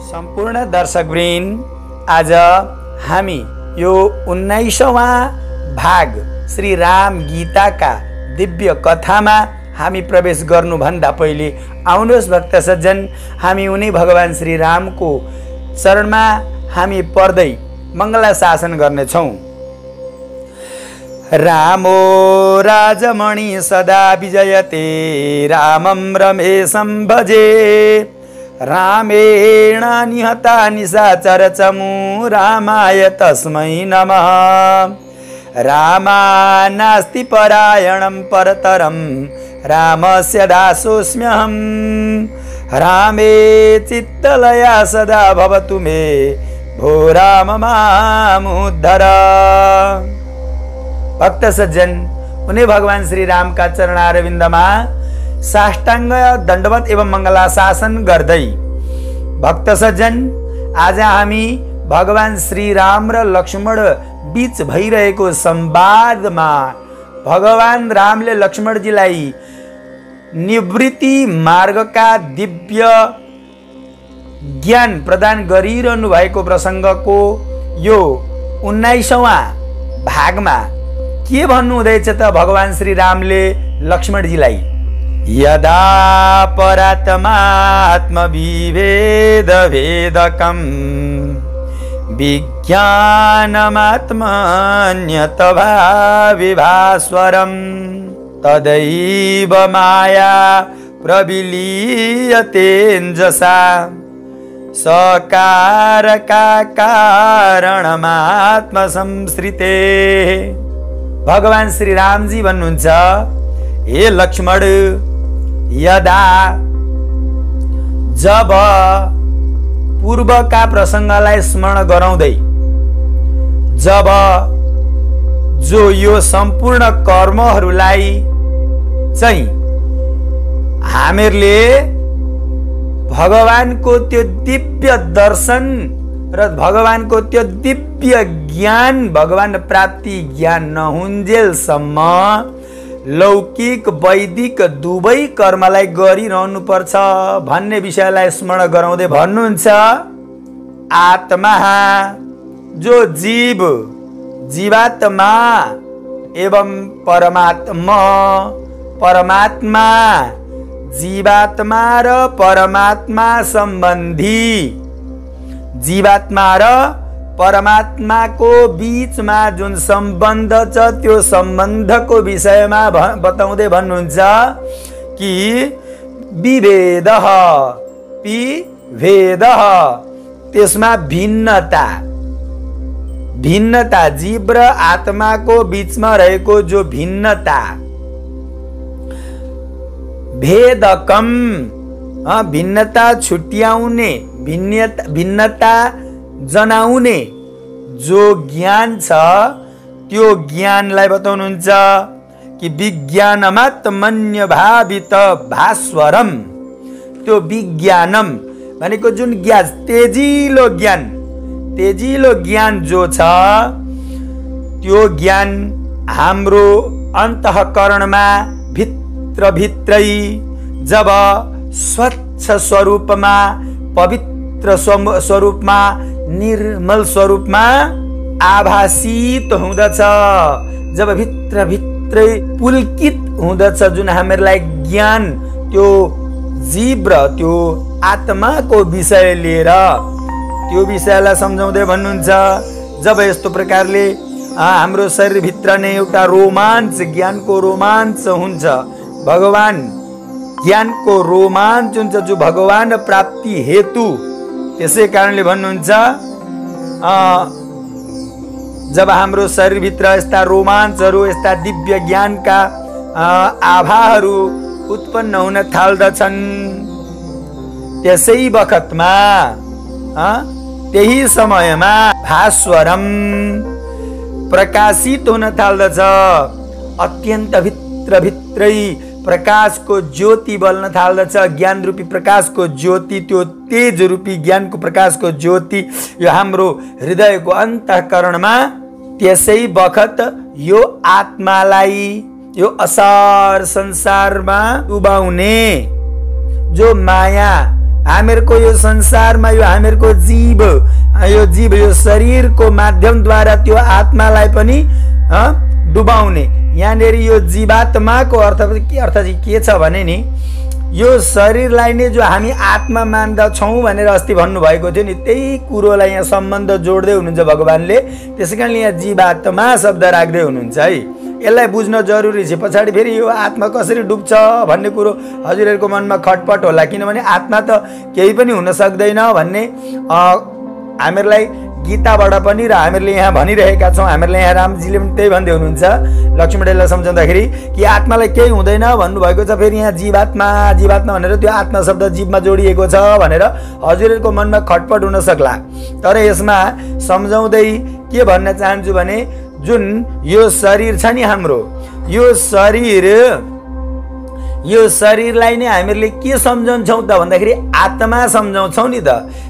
सम्पूर्ण दर्शकवृन्द, आज हामी यो 19औं भाग श्री राम गीताका दिव्य कथामा हामी प्रवेश गर्नुभन्दा पहिले आउनुहोस् भक्त सज्जन, हामी उनी भगवान श्री रामको चरणमा हामी पर्दै मङ्गलाशासन गर्नेछौँ। रामो राजमणि सदा विजयते, रामं रमेशं भजे, रामेण निहता निशाचर चमू, रामाय तस्मै नमः। रामा नास्ति परायणं परतरं, रामस्य दासोऽस्म्यहं, रामे चित्तलया सदा भवतु मे, भो राम मामुद्धर। भक्त सज्जन, उन्हें भगवान श्री राम का चरणारविन्दमा साष्टाङ्ग दण्डवत एवं मङ्गलाशासन गर्दै भक्त सज्जन, आज हामी भगवान श्री राम र लक्ष्मण बीच भइरहेको संवादमा भगवान रामले लक्ष्मणजीलाई निवृत्ति मार्गका दिव्य ज्ञान प्रदान गरिरहनु भएको प्रसङ्गको यो 19औं भागमा के भन्नु हुँदैछ त भगवान श्री रामले लक्ष्मणजीलाई? यदा परात्मात्मविभेद भेदकं, विज्ञानमात्मन्यतभाविभास्वरं, तदैव माया प्रविलीयतेऽञ्जसा, सकारकारणमात्मसंश्रिते। भगवान श्री राम जी भन्नुहुन्छ, हे लक्ष्मण, यदा जब पूर्वका प्रसङ्गलाई स्मरण गराउँदै, जब जो यो सम्पूर्ण कर्महरूलाई चाहिँ हामीहरूले भगवानको त्यो दिव्य दर्शन र भगवानको त्यो दिव्य ज्ञान, भगवान प्राप्ति ज्ञान नहुन्जेलसम्म लौकिक वैदिक दुवै कर्मलाई गरिरहनु पर्छ भन्ने विषयलाई स्मरण गराउँदै भन्नुहुन्छ, आत्मा जो जीव, जीवात्मा एवं परमात्मा, परमात्मा जीवात्मा र परमात्मा सम्बन्धी, जीवात्मा र परमात्माको बीचमा जुन सम्बन्ध छ त्यो सम्बन्धको विषयमा बताउँदै भन्नुहुन्छ कि विभेदः, विभेदः त्यसमा भिन्नता, भिन्नता जीव र आत्माको बीचमा रहेको जो भिन्नता, भेदकम भिन्नता छुट्याउने, भिन्नता जनाउने जो ज्ञान छ त्यो ज्ञानलाई बताउनुहुन्छ कि विज्ञानमात्मन्य भावित भास्वरम। त्यो विज्ञानम भनेको जुन ज्ञान, तेजिलो ज्ञान, तेजिलो ज्ञान जो छ त्यो ज्ञान हाम्रो अन्तःकरणमा भित्रभित्रै जब स्वच्छ स्वरूपमा, पवित्र स्वरूपमा, निर्मल स्वरूपमा आभासित हुँदछ, जब भित्रभित्रै पुलकित हुँदछ जुन हामीलाई ज्ञान, त्यो जीव र त्यो आत्माको विषय लिएर, त्यो विषयलाई सम्झाउँदै भन्नुहुन्छ, जब यस्तो प्रकारले हाम्रो शरीरभित्र नै एउटा रोमाञ्च, ज्ञानको रोमाञ्च हुन्छ, भगवान ज्ञानको रोमाञ्च हुन्छ जो भगवान प्राप्ति हेतु, त्यसै कारणले भन्नुहुन्छ जब हाम्रो शरीरभित्र यस्ता रोमाञ्चहरू, यस्ता दिव्य ज्ञानका आभाहरू उत्पन्न हुन थाल्दछन्, त्यसै बखतमा त्यही समयमा भास्वरम प्रकाशित हुन थाल्दछ, अत्यन्त भित्रभित्रै प्रकाशको ज्योति बल्न थाल्दछ, ज्ञान रूपी प्रकाशको ज्योति, त्यो तेज रूपी ज्ञानको प्रकाशको ज्योति यो हाम्रो हृदयको अन्तःकरणमा। त्यसै बखत यो आत्मालाई यो असार संसारमा डुबाउने जो माया हामीहरूको यो संसारमा यो हामीहरूको जीव यो शरीरको माध्यमद्वारा त्यो आत्मालाई पनि डुबाउने। यहाँनिर यो जीवात्माको अर्थ चाहिँ के छ भने नि, यो शरीरलाई नै जो हामी आत्मा मान्दछौँ भनेर अस्ति भन्नुभएको थियो नि, त्यही कुरोलाई यहाँ सम्बन्ध जोड्दै हुनुहुन्छ भगवान्ले। त्यसै कारणले यहाँ जीवात्मा शब्द राख्दै हुनुहुन्छ है। यसलाई बुझ्न जरुरी छ। पछाडि फेरि यो आत्मा कसरी डुब्छ भन्ने कुरो हजुरहरूको मनमा खटपट होला, किनभने आत्मा त केही पनि हुन सक्दैन भन्ने हामीहरूलाई गीताबाट पनि र हामीहरूले यहाँ भनिरहेका छौँ। हामीहरूले यहाँ रामजीले पनि त्यही भन्दै हुनुहुन्छ लक्ष्मणलाई सम्झाउँदाखेरि कि आत्मालाई केही हुँदैन भन्नुभएको छ। फेरि यहाँ जीवात्मा भनेर त्यो आत्मा शब्द जीवमा जोडिएको छ भनेर हजुरहरूको मनमा खटपट हुन सक्ला। तर यसमा सम्झाउँदै के भन्न चाहन्छु भने, जुन यो शरीर छ नि हाम्रो, यो शरीरलाई नै हामीहरूले के सम्झन्छौँ त भन्दाखेरि आत्मा सम्झाउँछौँ नि त।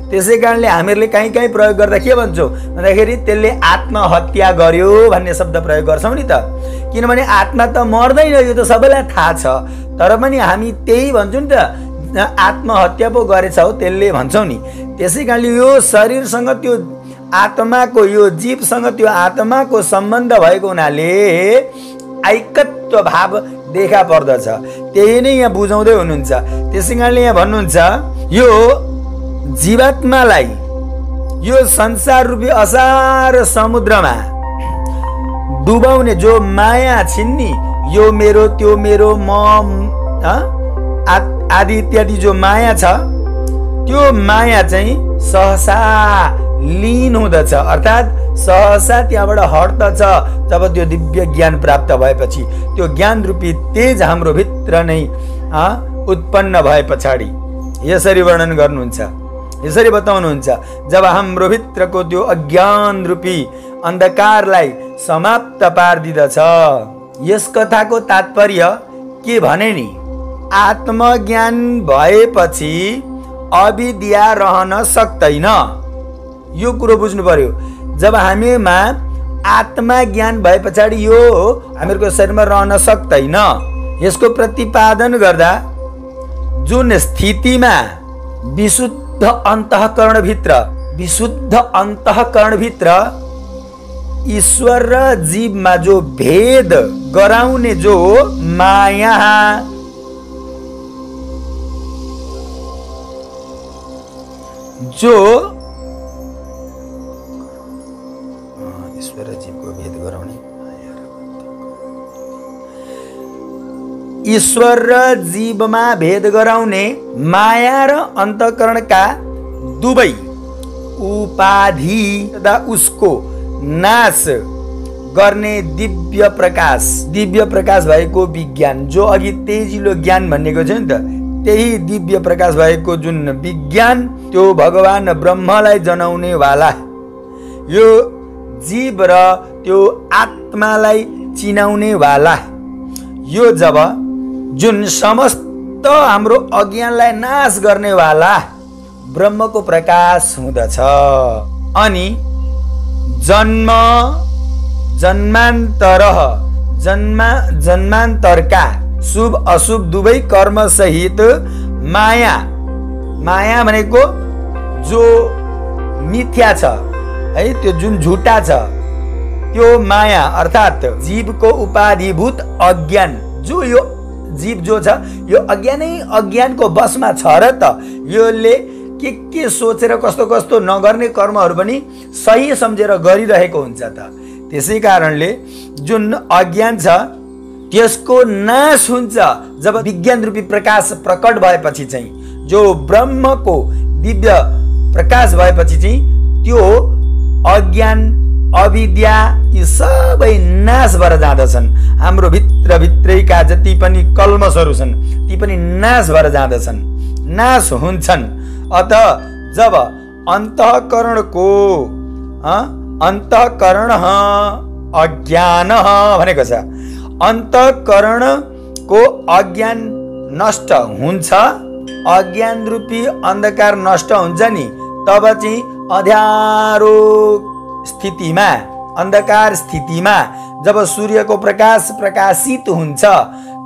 त्यसै कारणले हामीहरूले कहीँ प्रयोग गर्दा के भन्छौँ भन्दाखेरि त्यसले आत्महत्या गर्यो भन्ने शब्द प्रयोग गर्छौँ नि त। किनभने आत्मा त मर्दैन, यो त सबैलाई थाहा छ, तर पनि हामी त्यही भन्छौँ नि त, आत्महत्या पो गरेछौ त्यसले भन्छौँ नि। त्यसै कारणले यो शरीरसँग त्यो आत्माको, यो जीवसँग त्यो आत्माको सम्बन्ध भएको हुनाले ऐकत्व भाव देखा पर्दछ। त्यही नै यहाँ बुझाउँदै हुनुहुन्छ। त्यसै कारणले यहाँ भन्नुहुन्छ, यो जीवात्मालाई यो संसार रूपी असार समुद्रमा डुबाउने जो माया छिन् नि, यो मेरो त्यो मेरो म आदि इत्यादि जो माया छ, त्यो माया चाहिँ सहसा लीन हुँदछ, अर्थात् सहसा त्यहाँबाट हट्दछ जब त्यो दिव्य ज्ञान प्राप्त भएपछि। त्यो ज्ञान रूपी तेज हाम्रो भित्र नै उत्पन्न भए पछाडि यसरी वर्णन गर्नुहुन्छ, यसरी बताउनुहुन्छ, जब हाम्रो भित्रको त्यो अज्ञान रूपी अन्धकारलाई समाप्त पारिदिदछ। यस कथाको तात्पर्य के भने नि, आत्मज्ञान भएपछि अविद्या रहन सक्दैन। यो कुरो बुझ्नु पर्यो। जब हामीमा आत्मा ज्ञान भए पछाडि यो हामीहरूको शरीरमा रहन सक्दैन। यसको प्रतिपादन गर्दा जुन स्थितिमा विशुद्ध अन्तःकरणभित्र ईश्वर र जीवमा जो भेद गराउने जो माया, जो ईश्वर जीवको भेद गराउने, ईश्वर र जीवमा भेद गराउने माया र अन्तःकरणका दुवै उपाधि तथा उसको नाश गर्ने दिव्य प्रकाश भएको विज्ञान, जो अघि तेजिलो ज्ञान भन्नेको छ नि त, त्यही दिव्य प्रकाश भएको जुन विज्ञान, त्यो भगवान ब्रह्मलाई जनाउने वाला, यो जीव र त्यो आत्मालाई चिनाउने वाला, यो जब जुन समस्त हाम्रो अज्ञानलाई नाश गर्ने वाला ब्रह्मको प्रकाश हुँदछ, अनि जन्मान्तरका शुभ अशुभ दुवै कर्म सहित माया भनेको जो मिथ्या छ है, त्यो जुन झुटा छ, त्यो माया अर्थात् जीवको उपाधिभूत अज्ञान, जो यो जीव जो छ यो अज्ञानको बसमा छ र त, योले के सोचेर कस्तो नगर्ने कर्महरू पनि सही सम्झेर गरिरहेको हुन्छ त। त्यसै कारणले जुन अज्ञान छ त्यसको नाश हुन्छ जब विज्ञान रूपी प्रकाश प्रकट भएपछि चाहिँ, जो ब्रह्मको दिव्य प्रकाश भएपछि चाहिँ त्यो अज्ञान अविद्या यी सबै नाश भएर जाँदछन्। हाम्रो भित्रैका जति पनि कल्मषहरू छन् ती पनि नाश भएर जाँदछन्, नाश हुन्छन्। अत जब अन्तःकरण अज्ञान भनेको छ, अन्तःकरणको अज्ञान नष्ट हुन्छ, अज्ञान रूपी अन्धकार नष्ट हुन्छ नि, तब चाहिँ अँध्यारो स्थितिमा, अन्धकार स्थितिमा जब सूर्यको प्रकाश प्रकाशित हुन्छ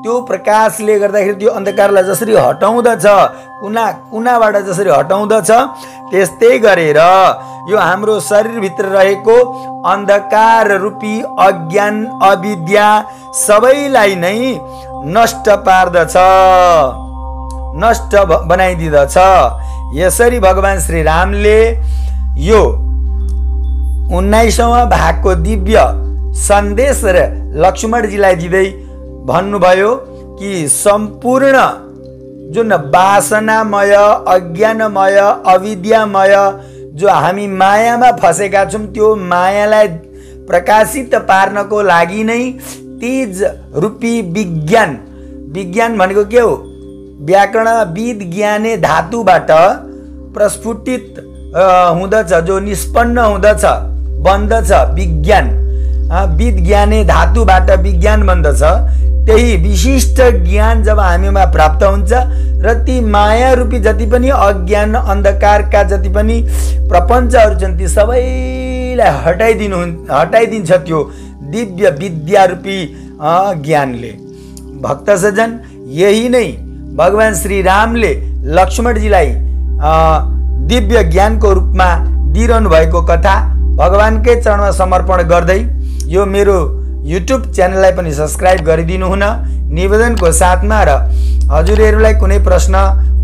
त्यो प्रकाशले गर्दाखेरि त्यो अन्धकारलाई जसरी हटाउँदछ, कुनाबाट जसरी हटाउँदछ, त्यस्तै गरेर यो हाम्रो शरीरभित्र रहेको अन्धकार रूपी अज्ञान अविद्या सबैलाई नै नष्ट पार्दछ, नष्ट बनाइदिँदछ। यसरी भगवान श्री रामले यो 19औं भागको दिव्य सन्देश लक्ष्मणजीलाई दिँदै भन्नुभयो कि सम्पूर्ण जुन वासनामय, अज्ञानमय, अविद्यामय जो हामी मायामा फसेका छौँ, त्यो मायालाई प्रकाशित पार्नको लागि नै तेज रूपी विज्ञान, विज्ञान भनेको के हो? व्याकरणविद ज्ञाने धातुबाट प्रस्फुटित हुँदछ, जो निष्पन्न हुँदछ, बन्दछ विज्ञान। विज्ञाने धातुबाट विज्ञान बन्दछ। त्यही विशिष्ट ज्ञान जब हामीमा प्राप्त हुन्छ र ती माया रूपी जति पनि अज्ञान अन्धकारका जति पनि प्रपञ्चहरू छन् ती सबैलाई हटाइदिन्छ त्यो दिव्य विद्या रूपी ज्ञानले। भक्त सज्जन, यही नै भगवान श्री रामले लक्ष्मणजीलाई दिव्य ज्ञानको रूपमा दिइरहनु भएको कथा भगवानकै चरणमा समर्पण गर्दै यो मेरो युट्युब च्यानललाई पनि सब्स्क्राइब गरिदिनु हुन निवेदनको साथमा, र हजुरहरूलाई कुनै प्रश्न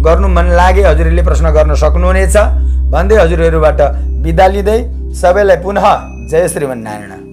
गर्नु मन लागे हजुरहरूले प्रश्न गर्न सक्नुहुनेछ भन्दै हजुरहरूबाट बिदा लिँदै सबैलाई पुनः जय श्रीमन्नारायण।